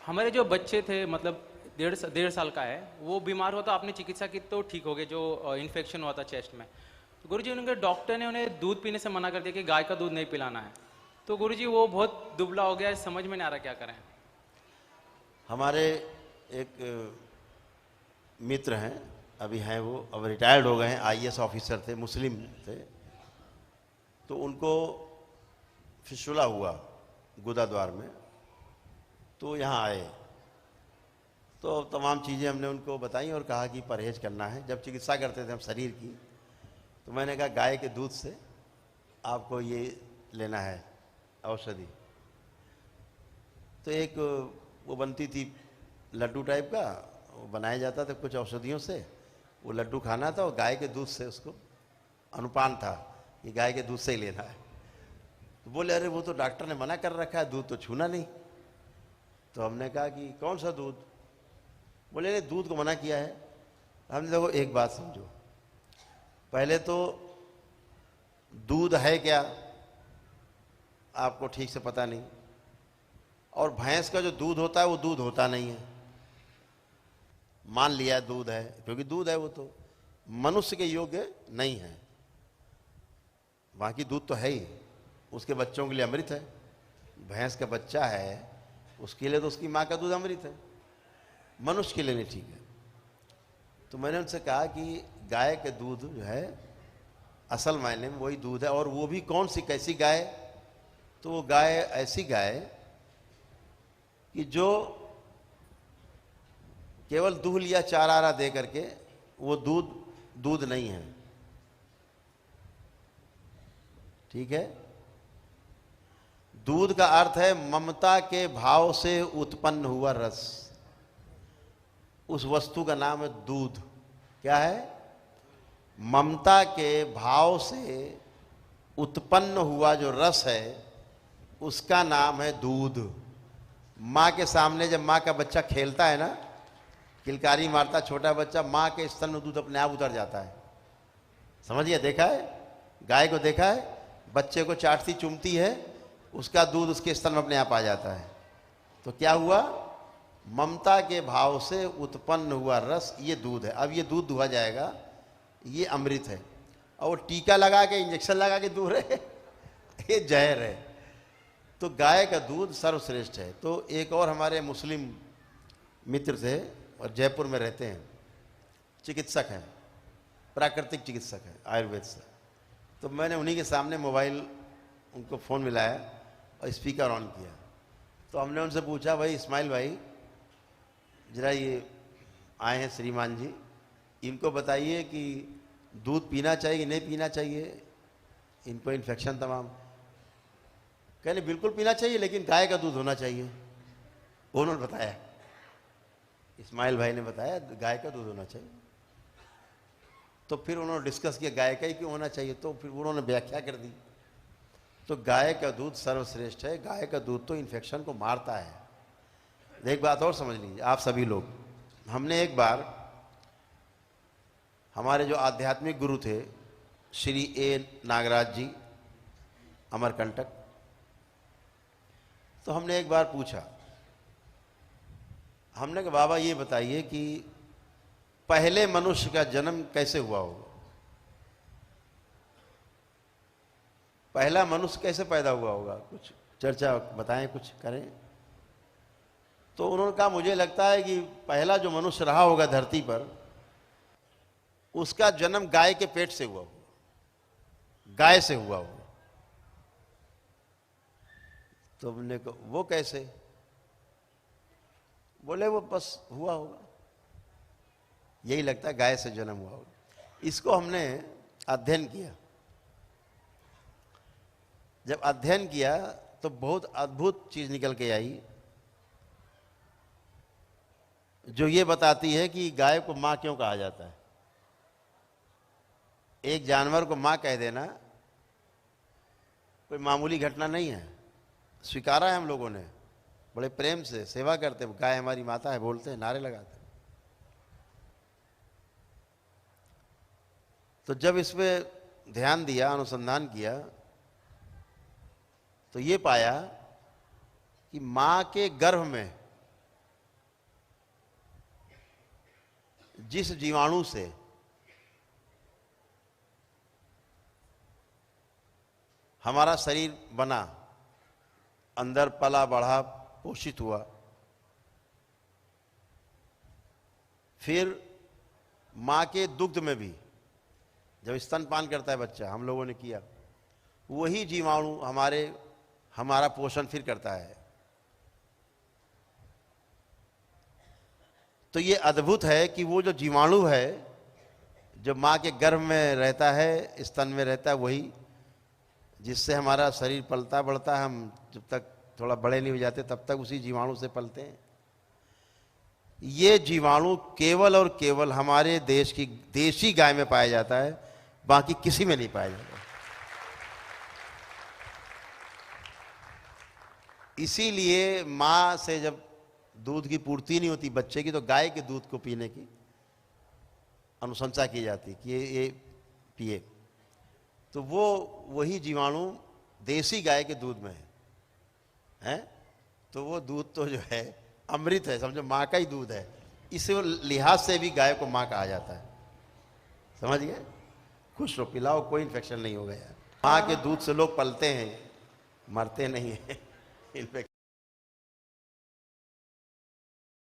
हमारे जो बच्चे थे मतलब डेढ़ साल का है, वो बीमार हुआ तो आपने चिकित्सा की तो ठीक हो गए, जो इन्फेक्शन हुआ था चेस्ट में। तो गुरुजी उनके डॉक्टर ने उन्हें दूध पीने से मना कर दिया कि गाय का दूध नहीं पिलाना है। तो गुरुजी वो बहुत दुबला हो गया है, समझ में नहीं आ रहा क्या करें। हमारे एक मित्र हैं, अभी हैं वो, अब रिटायर्ड हो गए हैं, आईएएस ऑफिसर थे, मुस्लिम थे। तो उनको फिस्टुला हुआ गुदा द्वार में, तो यहाँ आए। तो तमाम चीज़ें हमने उनको बताई और कहा कि परहेज करना है। जब चिकित्सा करते थे हम शरीर की, तो मैंने कहा गाय के दूध से आपको ये लेना है औषधि। तो एक वो बनती थी लड्डू टाइप का, वो बनाया जाता था कुछ औषधियों से, वो लड्डू खाना था और गाय के दूध से उसको अनुपान था कि गाय के दूध से ही लेना है। तो बोले अरे वो तो डॉक्टर ने मना कर रखा है, दूध तो छूना नहीं। तो हमने कहा कि कौन सा दूध? बोले नहीं, दूध को मना किया है। हमने देखो एक बात समझो, पहले तो दूध है क्या आपको ठीक से पता नहीं, और भैंस का जो दूध होता है वो दूध होता नहीं है। मान लिया दूध है क्योंकि दूध है, वो तो मनुष्य के योग्य नहीं है। बाकी दूध तो है ही, उसके बच्चों के लिए अमृत है। भैंस का बच्चा है उसके लिए तो उसकी माँ का दूध अमृत है, मनुष्य के लिए नहीं ठीक है। तो मैंने उनसे कहा कि गाय के दूध जो है असल मायने में वही दूध है, और वो भी कौन सी कैसी गाय? तो वो गाय ऐसी गाय कि जो केवल दूध या चारा आरा दे करके, वो दूध नहीं है, ठीक है। दूध का अर्थ है ममता के भाव से उत्पन्न हुआ रस। उस वस्तु का नाम है दूध। क्या है? ममता के भाव से उत्पन्न हुआ जो रस है उसका नाम है दूध। माँ के सामने जब माँ का बच्चा खेलता है ना, किलकारी मारता छोटा बच्चा, माँ के स्तन में दूध अपने आप उतर जाता है। समझिए, देखा है? गाय को देखा है? बच्चे को चाटती चूमती है, उसका दूध उसके स्तन में अपने आप आ जाता है। तो क्या हुआ? ममता के भाव से उत्पन्न हुआ रस, ये दूध है। अब ये दूध दुहा जाएगा, ये अमृत है। और वो टीका लगा के, इंजेक्शन लगा के दूध है, ये जहर है। तो गाय का दूध सर्वश्रेष्ठ है। तो एक और हमारे मुस्लिम मित्र थे और जयपुर में रहते हैं, चिकित्सक हैं, प्राकृतिक चिकित्सक हैं आयुर्वेद से। तो मैंने उन्हीं के सामने मोबाइल उनको फ़ोन मिलाया और स्पीकर ऑन किया। तो हमने उनसे पूछा, भाई इस्माइल भाई जरा ये आए हैं श्रीमान जी, इनको बताइए कि दूध पीना चाहिए कि नहीं पीना चाहिए, इनको इन्फेक्शन तमाम। कहने बिल्कुल पीना चाहिए, लेकिन गाय का दूध होना चाहिए। उन्होंने बताया, इस्माइल भाई ने बताया गाय का दूध होना चाहिए। तो फिर उन्होंने डिस्कस किया गाय का ही क्यों होना चाहिए, तो फिर उन्होंने व्याख्या कर दी। तो गाय का दूध सर्वश्रेष्ठ है। गाय का दूध तो इन्फेक्शन को मारता है। एक बात और समझ लीजिए आप सभी लोग, हमने एक बार हमारे जो आध्यात्मिक गुरु थे श्री ए नागराज जी अमरकंटक, तो हमने एक बार पूछा, हमने कहा बाबा ये बताइए कि पहले मनुष्य का जन्म कैसे हुआ होगा? पहला मनुष्य कैसे पैदा हुआ होगा? कुछ चर्चा बताएं, कुछ करें। तो उन्होंने कहा मुझे लगता है कि पहला जो मनुष्य रहा होगा धरती पर, उसका जन्म गाय के पेट से हुआ होगा, गाय से हुआ होगा। तो हमने कहा वो कैसे? बोले वो बस हुआ होगा, यही लगता है गाय से जन्म हुआ होगा। इसको हमने अध्ययन किया। जब अध्ययन किया तो बहुत अद्भुत चीज निकल के आई, जो ये बताती है कि गाय को मां क्यों कहा जाता है। एक जानवर को मां कह देना कोई मामूली घटना नहीं है, स्वीकारा है हम लोगों ने, बड़े प्रेम से सेवा करते हैं। गाय हमारी माता है बोलते हैं, नारे लगाते हैं। तो जब इस पे ध्यान दिया, अनुसंधान किया, तो ये पाया कि मां के गर्भ में जिस जीवाणु से हमारा शरीर बना, अंदर पला बढ़ा पोषित हुआ, फिर मां के दुग्ध में भी जब स्तनपान करता है बच्चा, हम लोगों ने किया, वही जीवाणु हमारा पोषण फिर करता है। तो ये अद्भुत है कि वो जो जीवाणु है जो मां के गर्भ में रहता है, स्तन में रहता है, वही जिससे हमारा शरीर पलता बढ़ता है, हम जब तक थोड़ा बड़े नहीं हो जाते तब तक उसी जीवाणु से पलते हैं। ये जीवाणु केवल और केवल हमारे देश की देशी गाय में पाया जाता है, बाकी किसी में नहीं पाया जाता। इसीलिए मां से जब दूध की पूर्ति नहीं होती बच्चे की, तो गाय के दूध को पीने की अनुशंसा की जाती कि ये पिए। तो वही जीवाणु देसी गाय के दूध में है, तो वो दूध तो जो है अमृत है, समझो माँ का ही दूध है। इस लिहाज से भी गाय को माँ कहा जाता है। समझ गए? खुश रहो, पिलाओ, कोई इन्फेक्शन नहीं होगा यार। माँ के दूध से लोग पलते हैं, मरते नहीं हैं। इन्फेक्शन